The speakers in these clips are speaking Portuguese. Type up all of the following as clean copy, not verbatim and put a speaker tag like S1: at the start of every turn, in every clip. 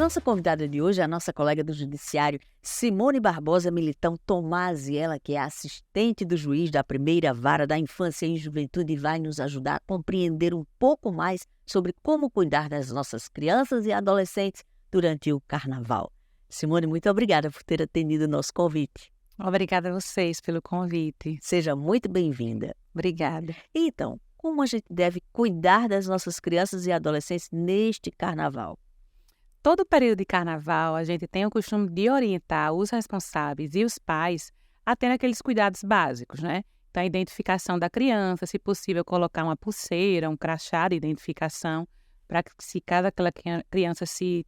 S1: nossa convidada de hoje é a nossa colega do Judiciário, Simone Barbosa Militão Tomasi, ela que é assistente do juiz da primeira vara da infância e juventude e vai nos ajudar a compreender um pouco mais sobre como cuidar das nossas crianças e adolescentes durante o Carnaval. Simone, muito obrigada por ter atendido o nosso convite.
S2: Obrigada a vocês pelo convite.
S1: Seja muito bem-vinda.
S2: Obrigada.
S1: Então, como a gente deve cuidar das nossas crianças e adolescentes neste Carnaval?
S2: Todo período de carnaval, a gente tem o costume de orientar os responsáveis e os pais a ter aqueles cuidados básicos, né? Então, a identificação da criança, se possível, colocar uma pulseira, um crachá de identificação, para que se caso aquela criança se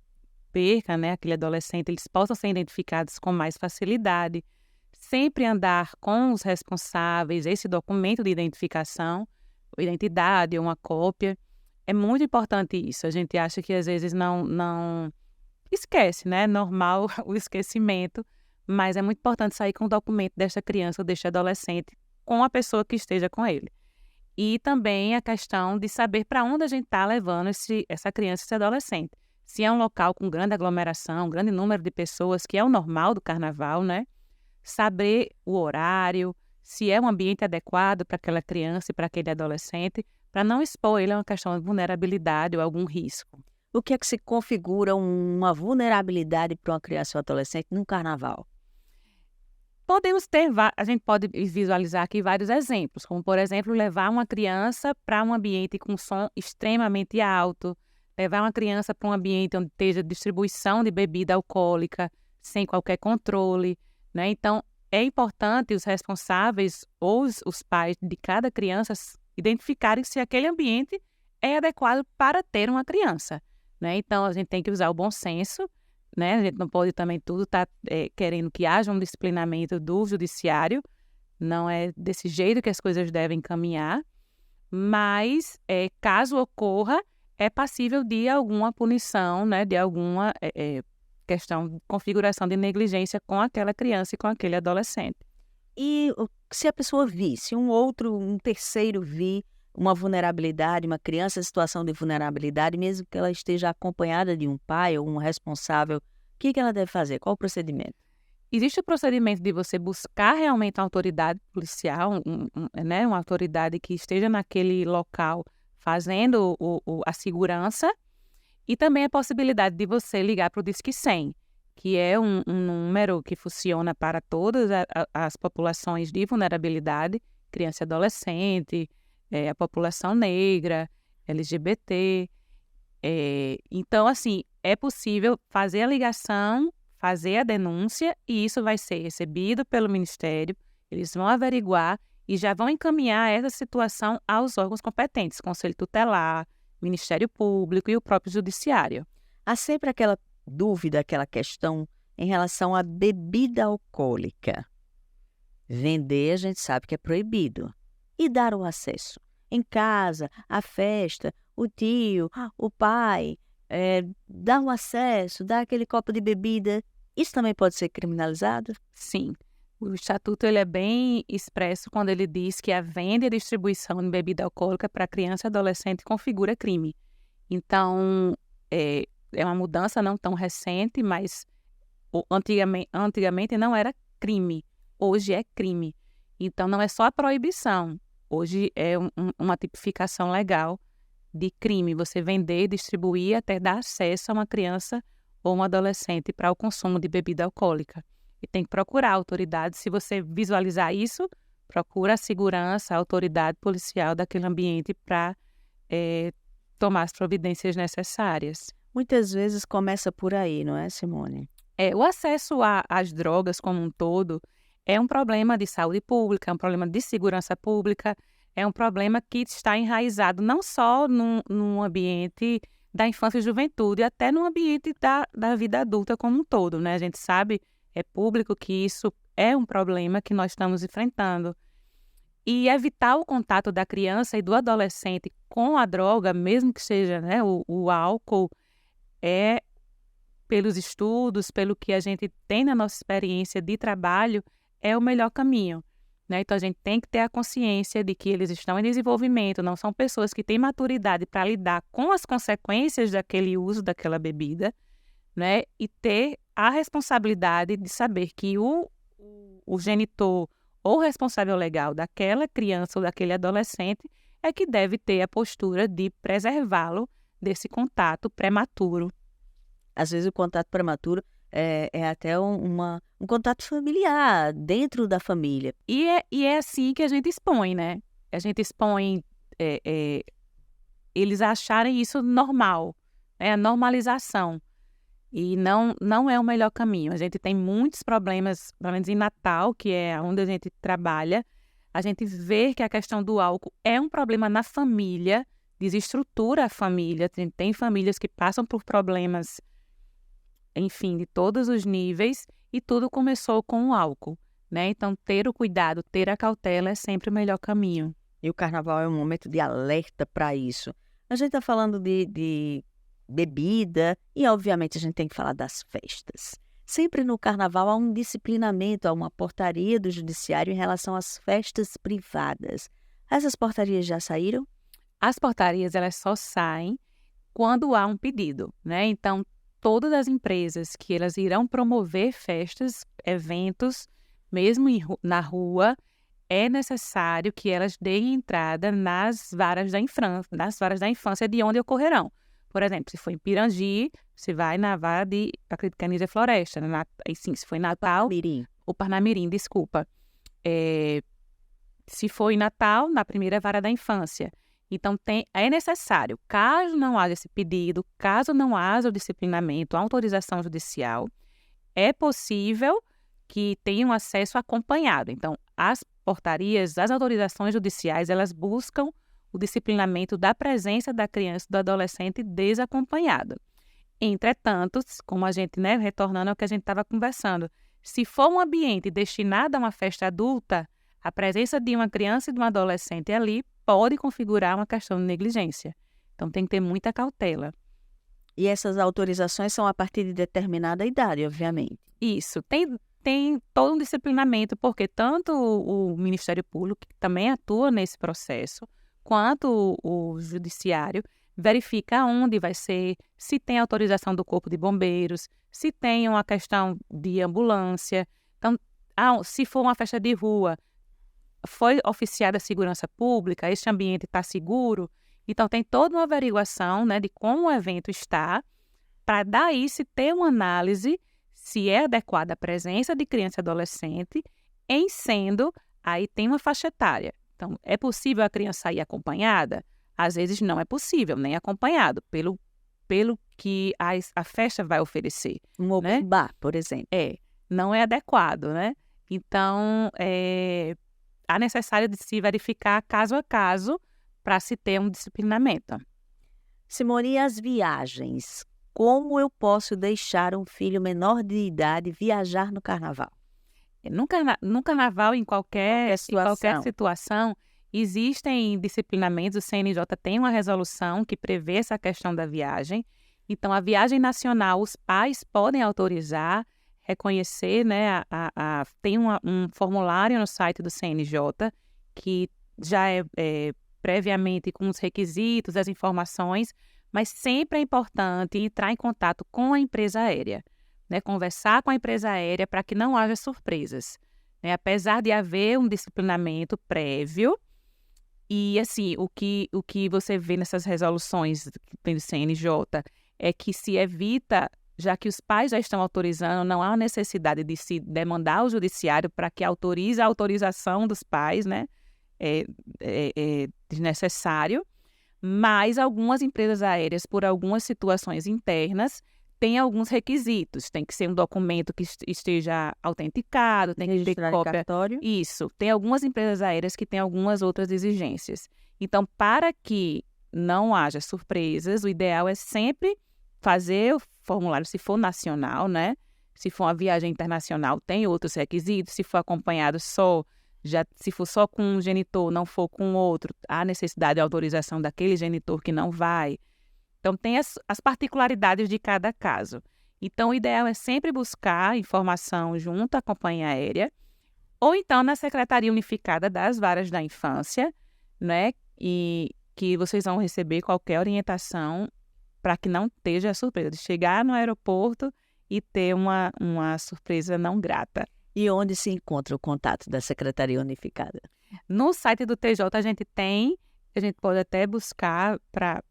S2: perca, né, aquele adolescente, eles possam ser identificados com mais facilidade. Sempre andar com os responsáveis, esse documento de identificação, identidade ou uma cópia. É muito importante isso. A gente acha que às vezes não esquece, né? É normal o esquecimento, mas é muito importante sair com o documento desta criança ou deste adolescente com a pessoa que esteja com ele. E também a questão de saber para onde a gente está levando essa criança e esse adolescente. Se é um local com grande aglomeração, um grande número de pessoas, que é o normal do carnaval, né? Saber o horário, se é um ambiente adequado para aquela criança e para aquele adolescente, para não expor ele a uma questão de vulnerabilidade ou algum risco.
S1: O que é que se configura uma vulnerabilidade para uma criança ou adolescente num Carnaval?
S2: A gente pode visualizar aqui vários exemplos, como, por exemplo, levar uma criança para um ambiente com som extremamente alto, levar uma criança para um ambiente onde esteja distribuição de bebida alcoólica sem qualquer controle, né? Então, é importante os responsáveis ou os pais de cada criança identificarem se aquele ambiente é adequado para ter uma criança, né? Então, a gente tem que usar o bom senso, né? A gente não pode também tudo estar querendo que haja um disciplinamento do judiciário, não é desse jeito que as coisas devem caminhar, mas caso ocorra, é passível de alguma punição, né? De alguma questão de configuração de negligência com aquela criança e com aquele adolescente.
S1: E se a pessoa vir, se um terceiro vir uma vulnerabilidade, uma criança em situação de vulnerabilidade, mesmo que ela esteja acompanhada de um pai ou um responsável, o que ela deve fazer? Qual o procedimento?
S2: Existe o procedimento de você buscar realmente uma autoridade policial, né, uma autoridade que esteja naquele local fazendo a segurança, e também a possibilidade de você ligar para o Disque 100, que é um número que funciona para todas as populações de vulnerabilidade, criança e adolescente, a população negra, LGBT. Então, assim, é possível fazer a ligação, fazer a denúncia, e isso vai ser recebido pelo Ministério, eles vão averiguar e já vão encaminhar essa situação aos órgãos competentes, Conselho Tutelar, Ministério Público e o próprio Judiciário.
S1: Há sempre aquela dúvida, aquela questão em relação à bebida alcoólica. Vender a gente sabe que é proibido. E dar o acesso? Em casa, a festa, o tio, o pai, dar o acesso, dar aquele copo de bebida, isso também pode ser criminalizado?
S2: Sim. O Estatuto ele é bem expresso quando ele diz que a venda e a distribuição de bebida alcoólica para criança e adolescente configura crime. Então, é uma mudança não tão recente, mas antigamente não era crime. Hoje é crime. Então, não é só a proibição. Hoje é uma tipificação legal de crime. Você vender, distribuir, até dar acesso a uma criança ou um adolescente para o consumo de bebida alcoólica. E tem que procurar a autoridade. Se você visualizar isso, procura a segurança, a autoridade policial daquele ambiente para tomar as providências necessárias.
S1: Muitas vezes começa por aí, não é, Simone?
S2: O acesso às drogas como um todo é um problema de saúde pública, é um problema de segurança pública, é um problema que está enraizado não só no ambiente da infância e juventude, até no ambiente da vida adulta como um todo, né? A gente sabe, é público, que isso é um problema que nós estamos enfrentando. E evitar o contato da criança e do adolescente com a droga, mesmo que seja, né, o álcool, pelos estudos, pelo que a gente tem na nossa experiência de trabalho, é o melhor caminho, né? Então, a gente tem que ter a consciência de que eles estão em desenvolvimento, não são pessoas que têm maturidade para lidar com as consequências daquele uso daquela bebida, né? E ter a responsabilidade de saber que o genitor ou responsável legal daquela criança ou daquele adolescente é que deve ter a postura de preservá-lo desse contato prematuro.
S1: Às vezes o contato prematuro é até um contato familiar, dentro da família.
S2: E é assim que a gente expõe, né? A gente expõe eles acharem isso normal, né? A normalização. E não é o melhor caminho. A gente tem muitos problemas, pelo menos em Natal, que é onde a gente trabalha, a gente vê que a questão do álcool é um problema na família, desestrutura a família. Tem famílias que passam por problemas, enfim, de todos os níveis, e tudo começou com o álcool, né? Então, ter o cuidado, ter a cautela é sempre o melhor caminho.
S1: E o carnaval é um momento de alerta para isso. A gente está falando de bebida e, obviamente, a gente tem que falar das festas. Sempre no carnaval há um disciplinamento, há uma portaria do judiciário em relação às festas privadas. Essas portarias já saíram?
S2: As portarias, elas só saem quando há um pedido, né? Então, todas as empresas que elas irão promover festas, eventos, mesmo na rua, é necessário que elas deem entrada nas varas da infância de onde ocorrerão. Por exemplo, se for em Pirangi, você vai na vara de, acredito que é Nísia Floresta, né? Sim, se for em Natal,
S1: Mirim.
S2: ou Parnamirim, desculpa. Se for em Natal, na primeira vara da infância. Então, é necessário, caso não haja esse pedido, caso não haja o disciplinamento, a autorização judicial, é possível que tenham acesso acompanhado. Então, as portarias, as autorizações judiciais, elas buscam o disciplinamento da presença da criança e do adolescente desacompanhado. Entretanto, como a gente, né, retornando ao que a gente estava conversando, se for um ambiente destinado a uma festa adulta, a presença de uma criança e de um adolescente ali pode configurar uma questão de negligência. Então, tem que ter muita cautela.
S1: E essas autorizações são a partir de determinada idade, obviamente.
S2: Isso. Tem todo um disciplinamento, porque tanto o Ministério Público, que também atua nesse processo, quanto o Judiciário, verifica onde vai ser, se tem autorização do Corpo de Bombeiros, se tem uma questão de ambulância. Então, se for uma festa de rua, foi oficiada a segurança pública, este ambiente está seguro. Então, tem toda uma averiguação, né, de como o evento está, para daí se ter uma análise se é adequada a presença de criança e adolescente, em sendo, aí tem uma faixa etária. Então, é possível a criança sair acompanhada? Às vezes não é possível, nem acompanhado, pelo que a festa vai oferecer.
S1: Um open bar, por exemplo.
S2: Não é adequado, né? Então, há necessário de se verificar caso a caso para se ter um disciplinamento.
S1: Simone, e as viagens? Como eu posso deixar um filho menor de idade viajar no carnaval?
S2: No carnaval, em qualquer situação, existem disciplinamentos. O CNJ tem uma resolução que prevê essa questão da viagem. Então, a viagem nacional, os pais podem autorizar, reconhecer, né? Tem um formulário no site do CNJ que já é previamente com os requisitos, as informações, mas sempre é importante entrar em contato com a empresa aérea, né? Conversar com a empresa aérea para que não haja surpresas, né? Apesar de haver um disciplinamento prévio, e assim, o que você vê nessas resoluções do CNJ é que se evita, já que os pais já estão autorizando, não há necessidade de se demandar ao judiciário para que autorize a autorização dos pais, né? É desnecessário. Mas algumas empresas aéreas, por algumas situações internas, têm alguns requisitos. Tem que ser um documento que esteja autenticado, tem que ter cópia.
S1: Cartório.
S2: Isso. Tem algumas empresas aéreas que têm algumas outras exigências. Então, para que não haja surpresas, o ideal é sempre fazer o formulário, se for nacional, né? Se for uma viagem internacional, tem outros requisitos. Se for acompanhado se for só com um genitor, não for com outro, há necessidade de autorização daquele genitor que não vai. Então, tem as particularidades de cada caso. Então, o ideal é sempre buscar informação junto à companhia aérea ou então na Secretaria Unificada das Varas da Infância, né? E que vocês vão receber qualquer orientação para que não esteja a surpresa de chegar no aeroporto e ter uma surpresa não grata.
S1: E onde se encontra o contato da Secretaria Unificada?
S2: No site do TJ a gente pode até buscar para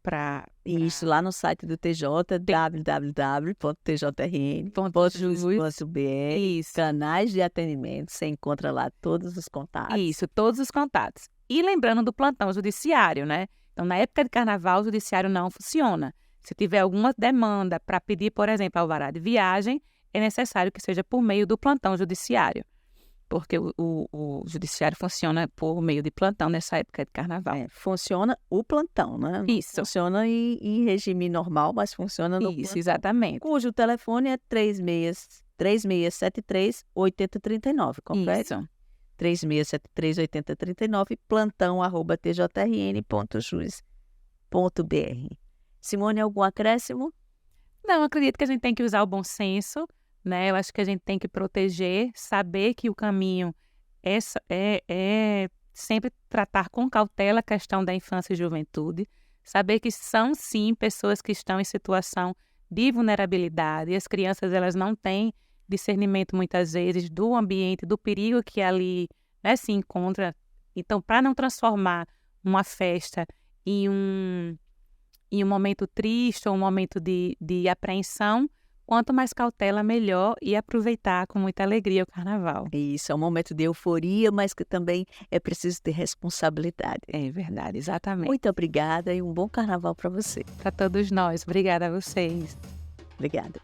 S1: Isso, lá no site do TJ, www.tjrn.jus.br,
S2: Isso.
S1: canais de atendimento, você encontra lá todos os contatos.
S2: Isso, todos os contatos. E lembrando do plantão judiciário, né? Então, na época de carnaval, o judiciário não funciona. Se tiver alguma demanda para pedir, por exemplo, alvará de viagem, é necessário que seja por meio do plantão judiciário, porque o judiciário funciona por meio de plantão nessa época de carnaval.
S1: Funciona o plantão, né? Não
S2: Isso.
S1: funciona em regime normal, mas funciona no
S2: Isso,
S1: plantão,
S2: exatamente.
S1: cujo telefone é 3673-8039, correto?
S2: Isso.
S1: 3673-8039, plantão@tjrn.jus.br. Simone, algum acréscimo?
S2: Não, acredito que a gente tem que usar o bom senso, né? Eu acho que a gente tem que proteger, saber que o caminho é sempre tratar com cautela a questão da infância e juventude, saber que são, sim, pessoas que estão em situação de vulnerabilidade, e as crianças elas não têm discernimento, muitas vezes, do ambiente, do perigo que ali, né, se encontra. Então, para não transformar uma festa em um momento triste ou um momento de apreensão, quanto mais cautela, melhor, e aproveitar com muita alegria o carnaval.
S1: Isso, é um momento de euforia, mas que também é preciso ter responsabilidade.
S2: É verdade, exatamente.
S1: Muito obrigada e um bom carnaval para você.
S2: Para todos nós. Obrigada a vocês.
S1: Obrigada.